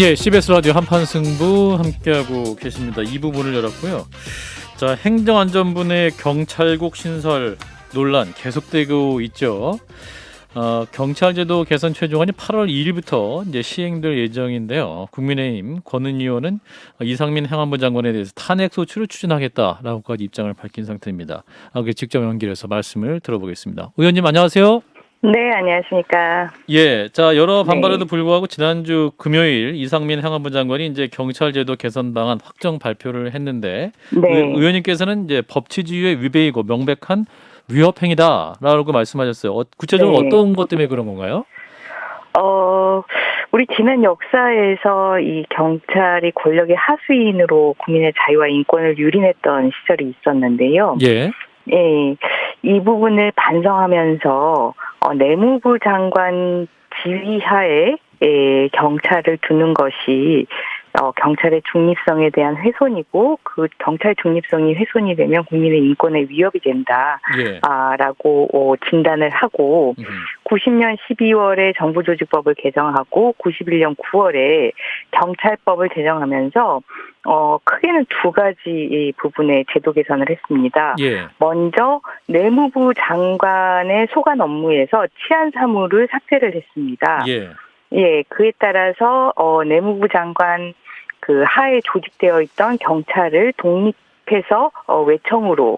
예, CBS 라디오 한판 승부 함께하고 계십니다. 이 부분을 열었고요. 자, 행정안전부 내 경찰국 신설 논란 계속되고 있죠. 경찰제도 개선 최종안이 8월 2일부터 이제 시행될 예정인데요. 국민의힘 권은희 의원은 이상민 행안부 장관에 대해서 탄핵 소추를 추진하겠다라고까지 입장을 밝힌 상태입니다. 직접 연결해서 말씀을 들어보겠습니다. 의원님 안녕하세요. 네, 안녕하십니까. 예, 자 여러 반발에도 불구하고 지난주 금요일 이상민 행안부 장관이 이제 경찰제도 개선 방안 확정 발표를 했는데 네. 의원님께서는 이제 법치주의의 위배이고 명백한 위협행위다라고 말씀하셨어요. 구체적으로 네. 어떤 것 때문에 그런 건가요? 우리 지난 역사에서 이 경찰이 권력의 하수인으로 국민의 자유와 인권을 유린했던 시절이 있었는데요. 예. 예, 이 부분을 반성하면서 내무부 장관 지휘하에 경찰을 두는 것이 경찰의 중립성에 대한 훼손이고 그 경찰 중립성이 훼손이 되면 국민의 인권에 위협이 된다. 예. 라고 진단을 하고 90년 12월에 정부조직법을 개정하고 91년 9월에 경찰법을 제정하면서 크게는 두 가지 부분의 제도 개선을 했습니다. 예. 먼저 내무부 장관의 소관 업무에서 치안 사무를 삭제를 했습니다. 예. 예, 그에 따라서 내무부 장관 그 하에 조직되어 있던 경찰을 독립해서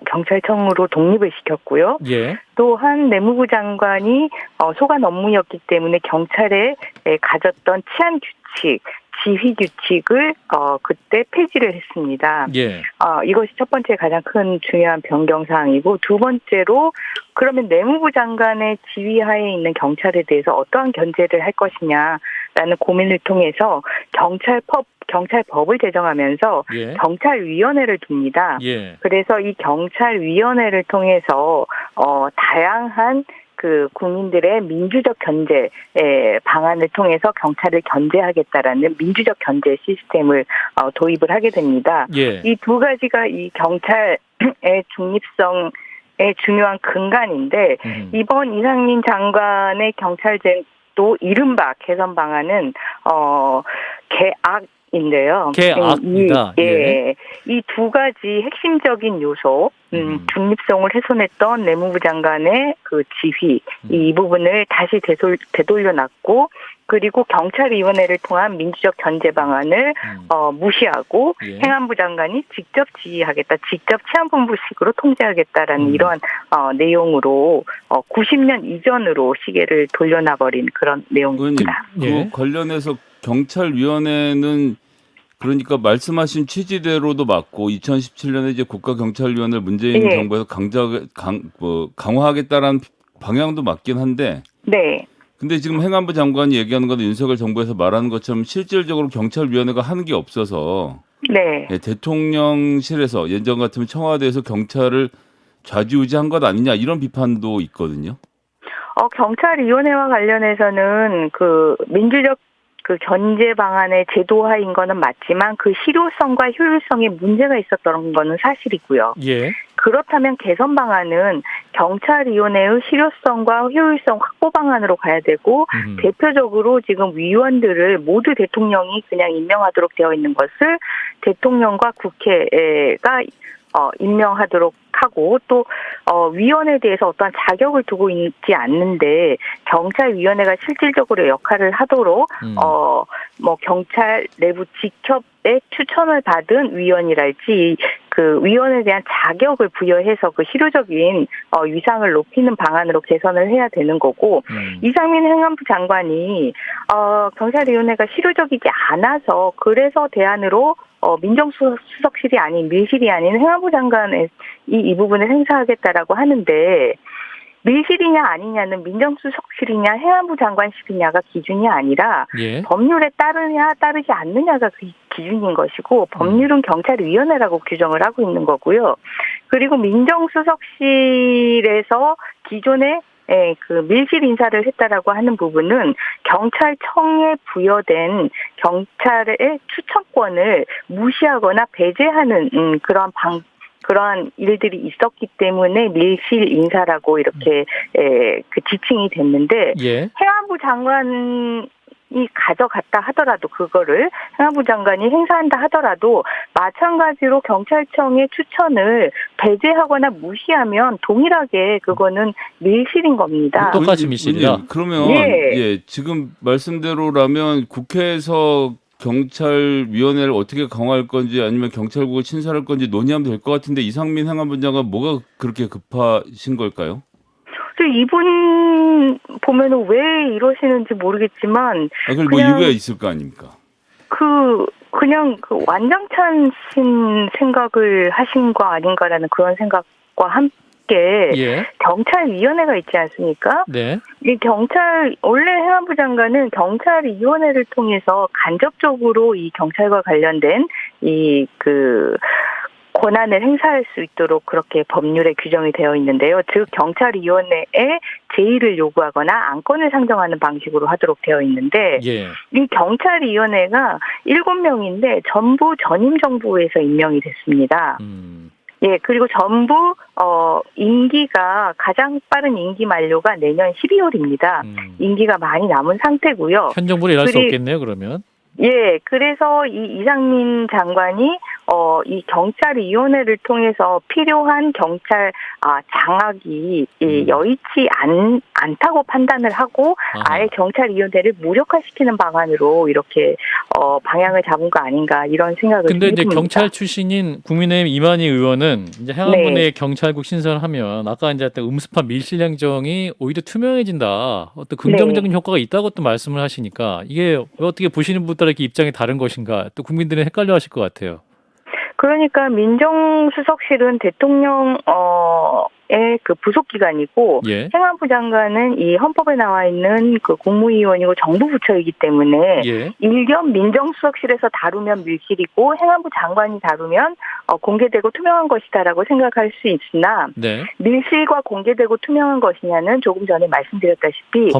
경찰청으로 독립을 시켰고요. 예. 또한 내무부 장관이 소관 업무였기 때문에 경찰에 가졌던 치안 규칙, 지휘 규칙을 그때 폐지를 했습니다. 예. 이것이 첫 번째 가장 큰 중요한 변경 사항이고 두 번째로 그러면 내무부 장관의 지휘하에 있는 경찰에 대해서 어떠한 견제를 할 것이냐라는 고민을 통해서 경찰법을 제정하면서 예. 경찰위원회를 둡니다. 예. 그래서 이 경찰위원회를 통해서 다양한 그 국민들의 민주적 견제 방안을 통해서 경찰을 견제하겠다라는 민주적 견제 시스템을 도입을 하게 됩니다. 예. 이 두 가지가 이 경찰의 중립성의 중요한 근간인데 이번 이상민 장관의 경찰제도 이른바 개선 방안은 개악인데요. 개악이다. 예. 이 두 가지 핵심적인 요소, 중립성을 훼손했던 내무부 장관의 그 지휘, 이 부분을 다시 되돌려놨고, 그리고 경찰위원회를 통한 민주적 견제 방안을 무시하고 예. 행안부 장관이 직접 지휘하겠다, 직접 치안본부식으로 통제하겠다라는 이러한 내용으로 90년 이전으로 시계를 돌려놔버린 그런 내용입니다. 예. 그 관련해서 경찰위원회는 그러니까 말씀하신 취지대로도 맞고 2017년에 이제 국가경찰위원회를 문재인 네. 정부에서 강화하겠다라는 방향도 맞긴 한데 네. 근데 지금 행안부 장관이 얘기하는 건 윤석열 정부에서 말하는 것처럼 실질적으로 경찰위원회가 하는 게 없어서 네. 대통령실에서 예전 같으면 청와대에서 경찰을 좌지우지한 것 아니냐 이런 비판도 있거든요. 경찰위원회와 관련해서는 그 민주적 그 견제 방안의 제도화인 거는 맞지만 그 실효성과 효율성에 문제가 있었던 거는 사실이고요. 예. 그렇다면 개선 방안은 경찰위원회의 실효성과 효율성 확보 방안으로 가야 되고 대표적으로 지금 위원들을 모두 대통령이 그냥 임명하도록 되어 있는 것을 대통령과 국회가 임명하도록 하고 또 위원회에 대해서 어떠한 자격을 두고 있지 않는데 경찰위원회가 실질적으로 역할을 하도록 경찰 내부 직협의 추천을 받은 위원이랄지 그 위원에 대한 자격을 부여해서 그 실효적인 위상을 높이는 방안으로 개선을 해야 되는 거고 이상민 행안부 장관이 경찰위원회가 실효적이지 않아서 그래서 대안으로 민정수석실이 아닌 밀실이 아닌 행안부 장관의 이 부분을 행사하겠다라고 하는데 밀실이냐 아니냐는 민정수석실이냐 행안부 장관실이냐가 기준이 아니라 예. 법률에 따르냐 따르지 않느냐가 그 기준인 것이고 법률은 경찰위원회라고 규정을 하고 있는 거고요. 그리고 민정수석실에서 기존에 그 밀실 인사를 했다라고 하는 부분은 경찰청에 부여된 경찰의 추천권을 무시하거나 배제하는 그러한 일들이 있었기 때문에 밀실 인사라고 이렇게 그 지칭이 됐는데 예. 행안부 장관이 가져갔다 하더라도 그거를 행안부 장관이 행사한다 하더라도 마찬가지로 경찰청의 추천을 배제하거나 무시하면 동일하게 그거는 밀실인 겁니다. 똑같이 밀실이다. 그러면 지금 말씀대로라면 국회에서 경찰위원회를 어떻게 강화할 건지 아니면 경찰국을 신설할 건지 논의하면 될 것 같은데 이상민 행안부 장관 뭐가 그렇게 급하신 걸까요? 이분 보면은 왜 이러시는지 모르겠지만 그럼 뭐 이유가 있을 거 아닙니까? 그냥 완장찬신 생각을 하신 거 아닌가라는 그런 생각과 함께 경찰위원회가 있지 않습니까? 네. 이 원래 행안부 장관은 경찰위원회를 통해서 간접적으로 이 경찰과 관련된 권한을 행사할 수 있도록 그렇게 법률에 규정이 되어 있는데요. 즉 경찰위원회에 제의를 요구하거나 안건을 상정하는 방식으로 하도록 되어 있는데 이 경찰위원회가 7명인데 전부 전임 정부에서 임명이 됐습니다. 그리고 전부 임기가 가장 빠른 임기 만료가 내년 12월입니다. 임기가 많이 남은 상태고요. 현 정부를 일할 수 없겠네요, 그러면. 그래서 이 이상민 장관이 이 경찰위원회를 통해서 필요한 경찰 장악이 여의치 않다고 판단을 하고 아예 경찰위원회를 무력화시키는 방안으로 이렇게 방향을 잡은 거 아닌가 이런 생각을 근데 이제 해봅니다. 경찰 출신인 국민의힘 이만희 의원은 이제 행안부 내 경찰국 신설하면 아까 이제 음습한 밀실 행정이 오히려 투명해진다. 어떤 긍정적인 효과가 있다고 또 말씀을 하시니까 이게 어떻게 보시는 분들의 이렇게 입장이 다른 것인가 또 국민들은 헷갈려하실 것 같아요. 그러니까 민정수석실은 대통령의 그 부속기관이고 행안부 장관은 이 헌법에 나와 있는 그 국무위원이고 정부 부처이기 때문에 일견 민정수석실에서 다루면 밀실이고 행안부 장관이 다루면 공개되고 투명한 것이다라고 생각할 수 있으나 밀실과 공개되고 투명한 것이냐는 조금 전에 말씀드렸다시피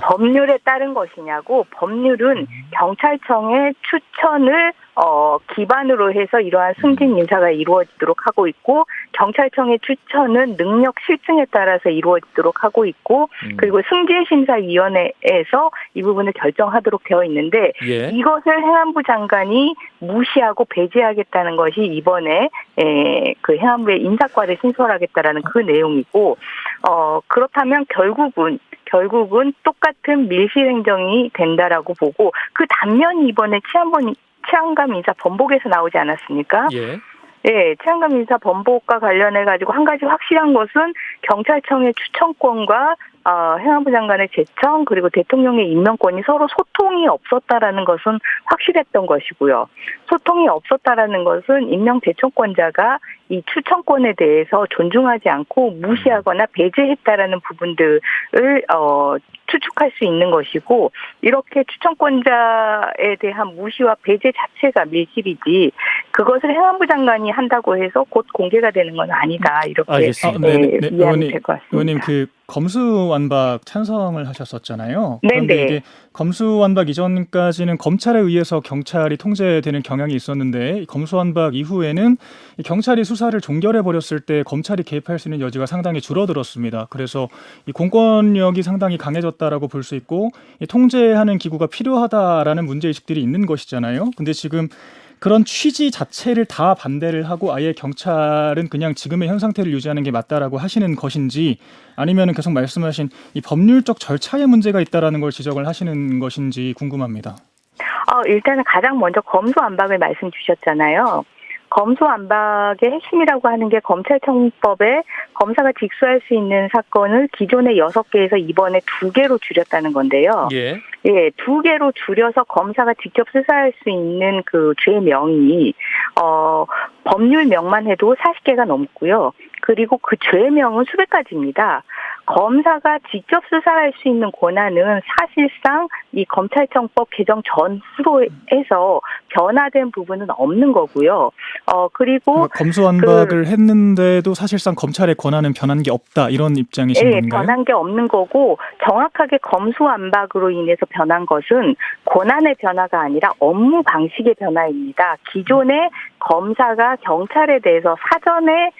법률에 따른 것이냐고 법률은 경찰청의 추천을 기반으로 해서 이러한 승진 인사가 이루어지도록 하고 있고 경찰청의 추천은 능력 실증에 따라서 이루어지도록 하고 있고 그리고 승진심사위원회에서 이 부분을 결정하도록 되어 있는데 이것을 행안부 장관이 무시하고 배제하겠다는 것이 이번에 그 행안부의 인사과를 신설하겠다라는 그 내용이고 그렇다면 결국은 똑같은 밀실 행정이 된다라고 보고 그 단면이 이번에 치안감 인사 번복에서 나오지 않았습니까? 치안감 인사 번복과 관련해 가지고 한 가지 확실한 것은 경찰청의 추천권과 행안부 장관의 제청 그리고 대통령의 임명권이 서로 소통이 없었다라는 것은 확실했던 것이고요. 소통이 없었다라는 것은 임명 제청권자가 이 추천권에 대해서 존중하지 않고 무시하거나 배제했다라는 부분들을 추측할 수 있는 것이고 이렇게 추천권자에 대한 무시와 배제 자체가 밀실이지 그것을 행안부 장관이 한다고 해서 곧 공개가 되는 건 아니다 이렇게 이해하면 될 것 같습니다. 의원님 검수완박 찬성을 하셨었잖아요. 그런데 이게 검수완박 이전까지는 검찰에 의해서 경찰이 통제되는 경향이 있었는데 검수완박 이후에는 경찰이 수사를 종결해 버렸을 때 검찰이 개입할 수 있는 여지가 상당히 줄어들었습니다. 그래서 이 공권력이 상당히 강해졌다라고 볼 수 있고 통제하는 기구가 필요하다라는 문제의식들이 있는 것이잖아요. 근데 지금 그런 취지 자체를 다 반대를 하고 아예 경찰은 그냥 지금의 현 상태를 유지하는 게 맞다라고 하시는 것인지 아니면 계속 말씀하신 이 법률적 절차에 문제가 있다라는 걸 지적을 하시는 것인지 궁금합니다. 일단은 가장 먼저 검수완박을 말씀 주셨잖아요. 검수완박의 핵심이라고 하는 게 검찰청법에 검사가 직수할 수 있는 사건을 기존의 6개에서 이번에 2개로 줄였다는 건데요. 2개로 줄여서 검사가 직접 수사할 수 있는 그 죄명이 법률명만 해도 40개가 넘고요. 그리고 그 죄명은 수백 가지입니다. 검사가 직접 수사할 수 있는 권한은 사실상 이 검찰청법 개정 전후로 해서 변화된 부분은 없는 거고요. 그리고 검수완박을 했는데도 사실상 검찰의 권한은 변한 게 없다 이런 입장이신 건가요? 변한 게 없는 거고 정확하게 검수완박으로 인해서 변한 것은 권한의 변화가 아니라 업무 방식의 변화입니다. 기존에 검사가 경찰에 대해서 사전에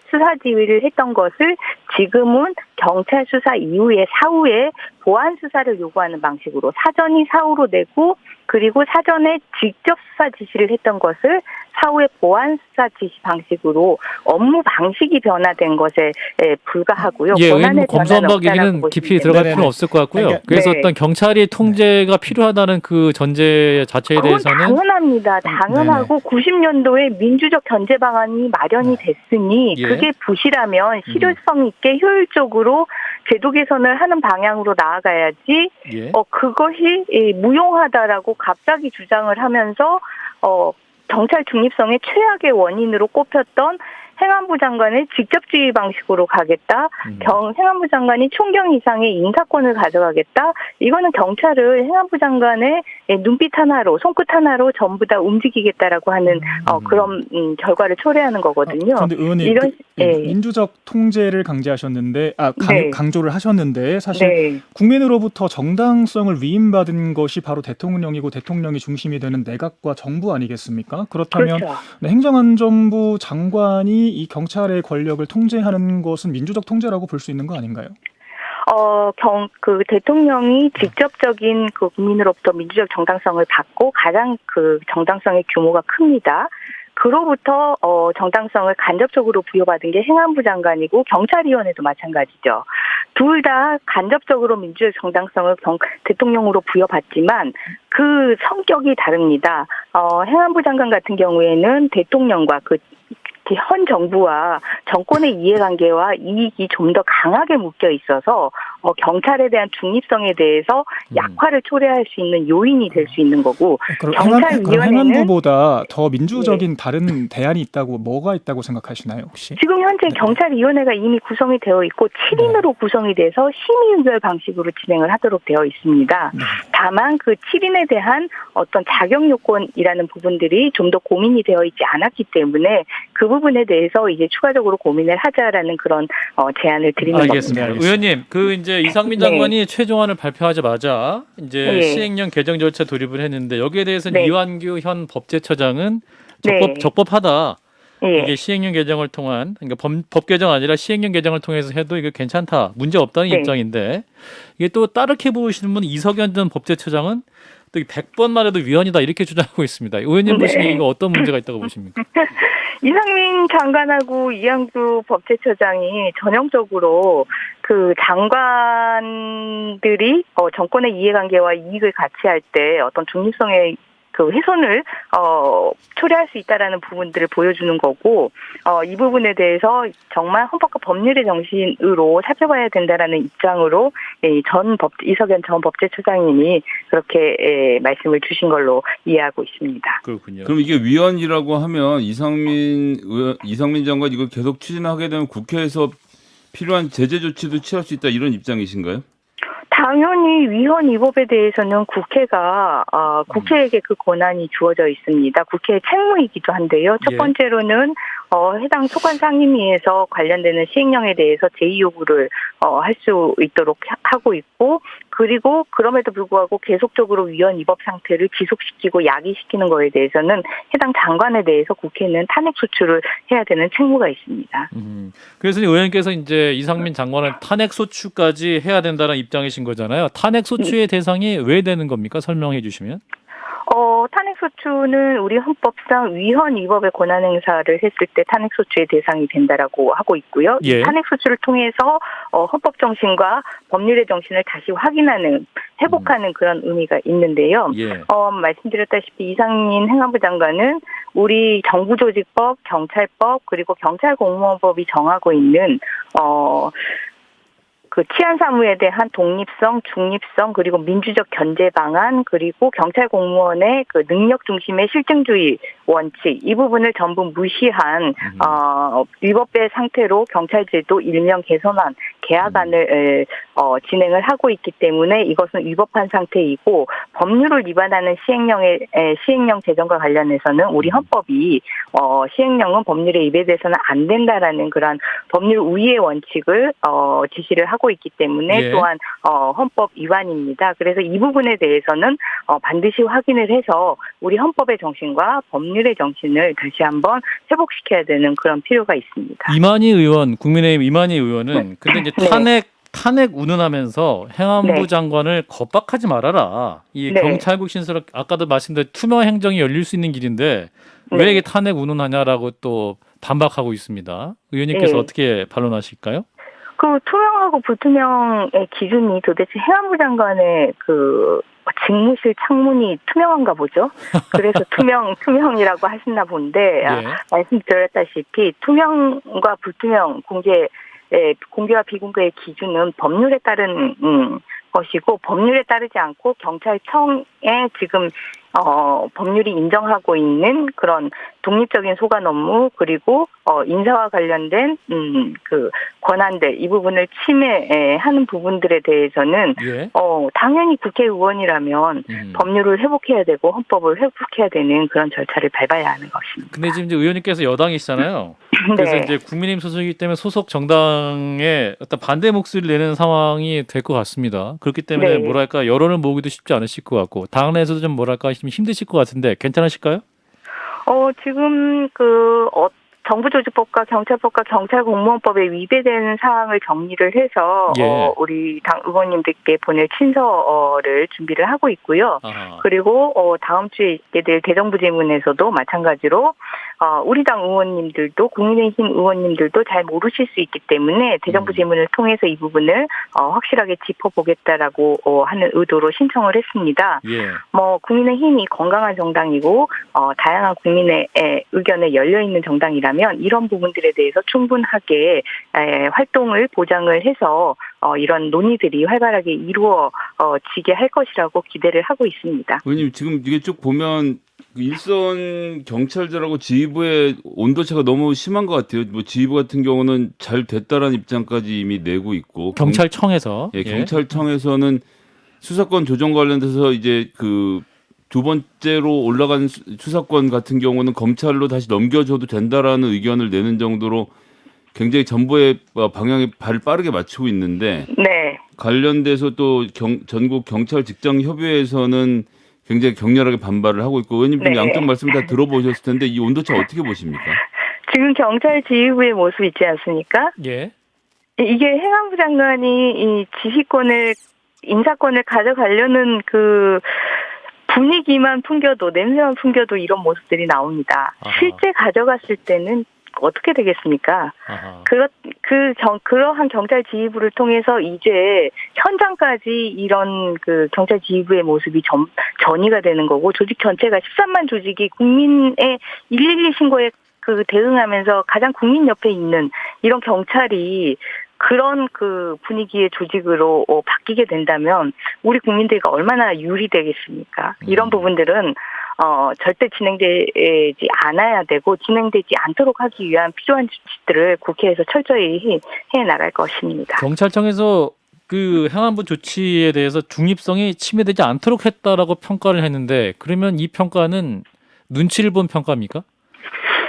수사 지휘를 했던 것을 지금은 경찰 수사 이후에 사후에 보안 수사를 요구하는 방식으로 사전이 사후로 내고 그리고 사전에 직접 수사 지시를 했던 것을 사후에 보안 수사 지시 방식으로 업무 방식이 변화된 것에 불과하고요. 예, 권한의 검수완박 변화는 얘기는 없다라고 깊이 보시면 들어갈 네네네. 필요는 없을 것 같고요. 그러니까, 그래서 네. 어떤 경찰이 통제가 필요하다는 그 전제 자체에 그건 대해서는 당연합니다. 당연하고 90년도에 민주적 견제 방안이 마련이 됐으니 예. 그게 부실하면 실효성 있게 효율적으로 제도 개선을 하는 방향으로 나아가야지 예. 그것이 무용하다라고 갑자기 주장을 하면서 경찰 중립성의 최악의 원인으로 꼽혔던 행안부 장관의 직접 지휘 방식으로 가겠다. 행안부 장관이 총경 이상의 인사권을 가져가겠다. 이거는 경찰을 행안부 장관의 눈빛 하나로 손끝 하나로 전부 다 움직이겠다라고 하는 그런 결과를 초래하는 거거든요. 그런데 의원님 이런 민주적 통제를 강조하셨는데 네. 강조를 하셨는데 사실 네. 국민으로부터 정당성을 위임받은 것이 바로 대통령이고 대통령이 중심이 되는 내각과 정부 아니겠습니까? 그렇다면 그렇죠. 행정안전부 장관이 이 경찰의 권력을 통제하는 것은 민주적 통제라고 볼 수 있는 거 아닌가요? 그 대통령이 직접적인 그 국민으로부터 민주적 정당성을 받고 가장 그 정당성의 규모가 큽니다. 그로부터 정당성을 간접적으로 부여받은 게 행안부 장관이고 경찰위원회도 마찬가지죠. 둘 다 간접적으로 민주적 정당성을 대통령으로 부여받지만 그 성격이 다릅니다. 행안부 장관 같은 경우에는 대통령과 현 정부와 정권의 이해관계와 이익이 좀 더 강하게 묶여 있어서 경찰에 대한 중립성에 대해서 약화를 초래할 수 있는 요인이 될 수 있는 거고 경찰위원회는 행안부보다 더 민주적인 다른 대안이 있다고 뭐가 있다고 생각하시나요 혹시? 지금 현재 경찰위원회가 이미 구성이 되어 있고 7인으로 구성이 돼서 심의의결 방식으로 진행을 하도록 되어 있습니다. 다만 그 7인에 대한 어떤 자격 요건이라는 부분들이 좀 더 고민이 되어 있지 않았기 때문에 그 부분에 대해서 이제 추가적으로 고민을 하자라는 그런 제안을 드리는 알겠습니다. 겁니다. 의원님, 이제 이상민 장관이 최종안을 발표하자마자 이제 시행령 개정 절차 돌입을 했는데 여기에 대해서는 이완규 현 법제처장은 적법하다. 이게 시행령 개정을 통한 그러니까 법 개정 아니라 시행령 개정을 통해서 해도 이게 괜찮다. 문제 없다는 입장인데 이게 또 따르게 보시는 분 이석연 전 법제처장은 또 100번 말해도 위헌이다 이렇게 주장하고 있습니다. 의원님 보시기에 이거 어떤 문제가 있다고 보십니까? 이상민 장관하고 이완규 법제처장이 전형적으로 그 장관들이 정권의 이해관계와 이익을 같이 할 때 어떤 중립성의 그 훼손을 초래할 수 있다라는 부분들을 보여주는 거고 이 부분에 대해서 정말 헌법과 법률의 정신으로 살펴봐야 된다라는 입장으로 이석연 전 법제처장님이 그렇게 말씀을 주신 걸로 이해하고 있습니다. 그렇군요. 그럼 이게 위헌이라고 하면 이상민 장관 이걸 계속 추진하게 되면 국회에서 필요한 제재 조치도 취할 수 있다 이런 입장이신가요? 당연히 위헌 위법에 대해서는 국회가 국회에게 그 권한이 주어져 있습니다. 국회의 책무이기도 한데요. 첫 번째로는 해당 소관 상임위에서 관련되는 시행령에 대해서 제의 요구를 할 수 있도록 하고 있고 그리고 그럼에도 불구하고 계속적으로 위헌 위법 상태를 지속시키고 야기시키는 거에 대해서는 해당 장관에 대해서 국회는 탄핵 소추를 해야 되는 책무가 있습니다. 그래서 의원님께서 이제 이상민 장관을 탄핵 소추까지 해야 된다는 입장이신 거잖아요. 탄핵 소추의 대상이 왜 되는 겁니까? 설명해 주시면. 탄핵소추는 우리 헌법상 위헌 위법의 권한 행사를 했을 때 탄핵소추의 대상이 된다라고 하고 있고요. 이 탄핵소추를 통해서 헌법 정신과 법률의 정신을 다시 확인하는 회복하는 그런 의미가 있는데요. 말씀드렸다시피 이상민 행안부 장관은 우리 정부조직법, 경찰법 그리고 경찰공무원법이 정하고 있는 그 치안 사무에 대한 독립성, 중립성, 그리고 민주적 견제 방안, 그리고 경찰 공무원의 그 능력 중심의 실증주의 원칙 이 부분을 전부 무시한 위법의 상태로 경찰제도 일명 개선안 계약안을 진행을 하고 있기 때문에 이것은 위법한 상태이고 법률을 위반하는 시행령 제정과 관련해서는 우리 헌법이 시행령은 법률에 위배돼서는 안 된다라는 그런 법률 우위의 원칙을 지시를 하고 있기 때문에 예. 또한 헌법 위반입니다. 그래서 이 부분에 대해서는 반드시 확인을 해서 우리 헌법의 정신과 법률의 정신을 다시 한번 회복시켜야 되는 그런 필요가 있습니다. 이만희 의원, 국민의힘 이만희 의원은 근데 이제 탄핵 운운하면서 행안부 네. 장관을 겁박하지 말아라. 이 네. 경찰국 신설 아까도 말씀드린 투명 행정이 열릴 수 있는 길인데 네. 왜 이게 탄핵 운운하냐라고 또 반박하고 있습니다. 의원님께서 네. 어떻게 반론하실까요? 그 투명하고 불투명의 기준이 도대체 행안부 장관의 그 직무실 창문이 투명한가 보죠. 그래서 투명이라고 하시나 본데 예. 말씀드렸다시피 투명과 불투명 공개와 비공개의 기준은 법률에 따른 것이고 법률에 따르지 않고 경찰청에 지금 법률이 인정하고 있는 그런 독립적인 소관 업무 그리고 인사와 관련된 그 권한들 이 부분을 침해하는 부분들에 대해서는 예. 당연히 국회의원이라면 법률을 회복해야 되고 헌법을 회복해야 되는 그런 절차를 밟아야 하는 것입니다. 근데 지금 이제 의원님께서 여당이시잖아요. 그래서 네. 이제 국민의힘 소속이기 때문에 소속 정당에 어떤 반대 목소리를 내는 상황이 될 것 같습니다. 그렇기 때문에 네. 뭐랄까 여론을 모으기도 쉽지 않으실 것 같고 당내에서도 좀 뭐랄까 좀 힘드실 것 같은데 괜찮으실까요? 지금 정부조직법과 경찰법과 경찰공무원법에 위배되는 사항을 정리를 해서 예. 우리 당 의원님들께 보낼 친서를 준비를 하고 있고요. 아하. 그리고 다음 주에 있게 될 대정부 질문에서도 마찬가지로 우리 당 의원님들도 국민의힘 의원님들도 잘 모르실 수 있기 때문에 대정부 질문을 통해서 이 부분을 확실하게 짚어보겠다라고 하는 의도로 신청을 했습니다. 예. 국민의힘이 건강한 정당이고 다양한 국민의 의견에 열려 있는 정당이라면 이런 부분들에 대해서 충분하게 활동을 보장을 해서 이런 논의들이 활발하게 이루어지게 할 것이라고 기대를 하고 있습니다. 의원님 지금 이게 쭉 보면 일선 경찰들하고 지휘부의 온도차가 너무 심한 것 같아요. 뭐 지휘부 같은 경우는 잘 됐다라는 입장까지 이미 내고 있고 경찰청에서 경찰청에서는 수사권 조정 관련돼서 이제 그 두 번째로 올라간 수사권 같은 경우는 검찰로 다시 넘겨줘도 된다라는 의견을 내는 정도로 굉장히 정부의 방향에 발을 빠르게 맞추고 있는데 네. 관련돼서 또 전국 경찰 직장 협의회에서는 굉장히 격렬하게 반발을 하고 있고 의원님 좀 네. 양쪽 말씀 다 들어보셨을 텐데 이 온도차 어떻게 보십니까? 지금 경찰 지휘부의 모습 있지 않습니까? 예. 이게 행안부 장관이 이 지휘권을 인사권을 가져가려는 그 분위기만 풍겨도 냄새만 풍겨도 이런 모습들이 나옵니다. 아하. 실제 가져갔을 때는 어떻게 되겠습니까? 아하. 그러한 경찰 지휘부를 통해서 이제 현장까지 이런 그 경찰 지휘부의 모습이 전이가 되는 거고 조직 전체가 13만 조직이 국민의 112 신고에 그 대응하면서 가장 국민 옆에 있는 이런 경찰이 그런 그 분위기의 조직으로 바뀌게 된다면 우리 국민들과 얼마나 유리되겠습니까? 이런 부분들은 절대 진행되지 않아야 되고 진행되지 않도록 하기 위한 필요한 조치들을 국회에서 철저히 해 나갈 것입니다. 경찰청에서 그 행안부 조치에 대해서 중립성이 침해되지 않도록 했다라고 평가를 했는데 그러면 이 평가는 눈치를 본 평가입니까?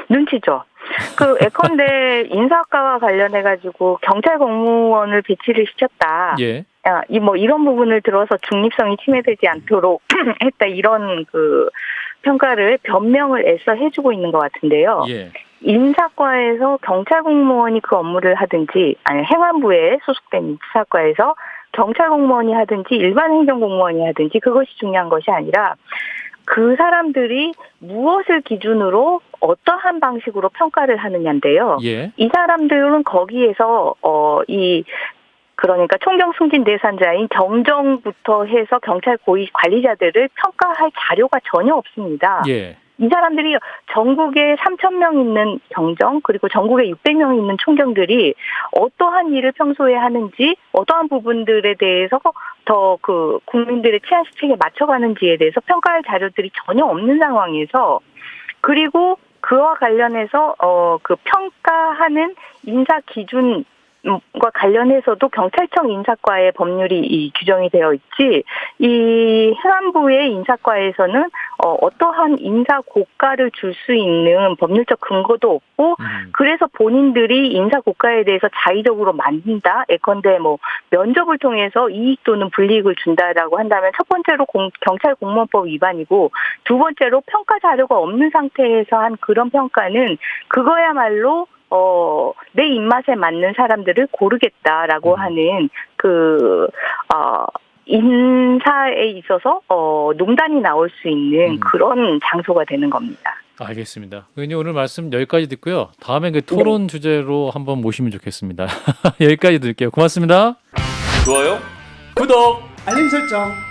눈치죠. 예컨대 인사학과와 관련해 가지고 경찰 공무원을 배치를 시켰다. 예. 이런 부분을 들어서 중립성이 침해되지 않도록 했다. 이런 그 평가를 변명을 애써 해주고 있는 것 같은데요. 예. 인사과에서 경찰 공무원이 그 업무를 하든지 아니 행안부에 소속된 인사과에서 경찰 공무원이 하든지 일반 행정 공무원이 하든지 그것이 중요한 것이 아니라 그 사람들이 무엇을 기준으로 어떠한 방식으로 평가를 하느냐인데요. 예. 이 사람들은 거기에서 그러니까 총경 승진 대상자인 경정부터 해서 경찰 고위 관리자들을 평가할 자료가 전혀 없습니다. 예. 이 사람들이 전국에 3,000명 있는 경정 그리고 전국에 600명 있는 총경들이 어떠한 일을 평소에 하는지 어떠한 부분들에 대해서 더 그 국민들의 취한 시책에 맞춰가는지에 대해서 평가할 자료들이 전혀 없는 상황에서 그리고 그와 관련해서 그 평가하는 인사 기준 관련해서도 경찰청 인사과의 법률이 규정이 되어 있지, 이 행안부의 인사과에서는 어떠한 인사 고가를 줄 수 있는 법률적 근거도 없고, 그래서 본인들이 인사 고가에 대해서 자의적으로 만든다. 예컨대 뭐 면접을 통해서 이익 또는 불이익을 준다라고 한다면 첫 번째로 경찰 공무원법 위반이고, 두 번째로 평가 자료가 없는 상태에서 한 그런 평가는 그거야말로 내 입맛에 맞는 사람들을 고르겠다라고 하는 인사에 있어서 농단이 나올 수 있는 그런 장소가 되는 겁니다. 알겠습니다. 의원님 오늘 말씀 여기까지 듣고요. 다음에 그 토론 주제로 한번 모시면 좋겠습니다. 여기까지 드릴게요. 고맙습니다. 좋아요. 구독. 알림 설정.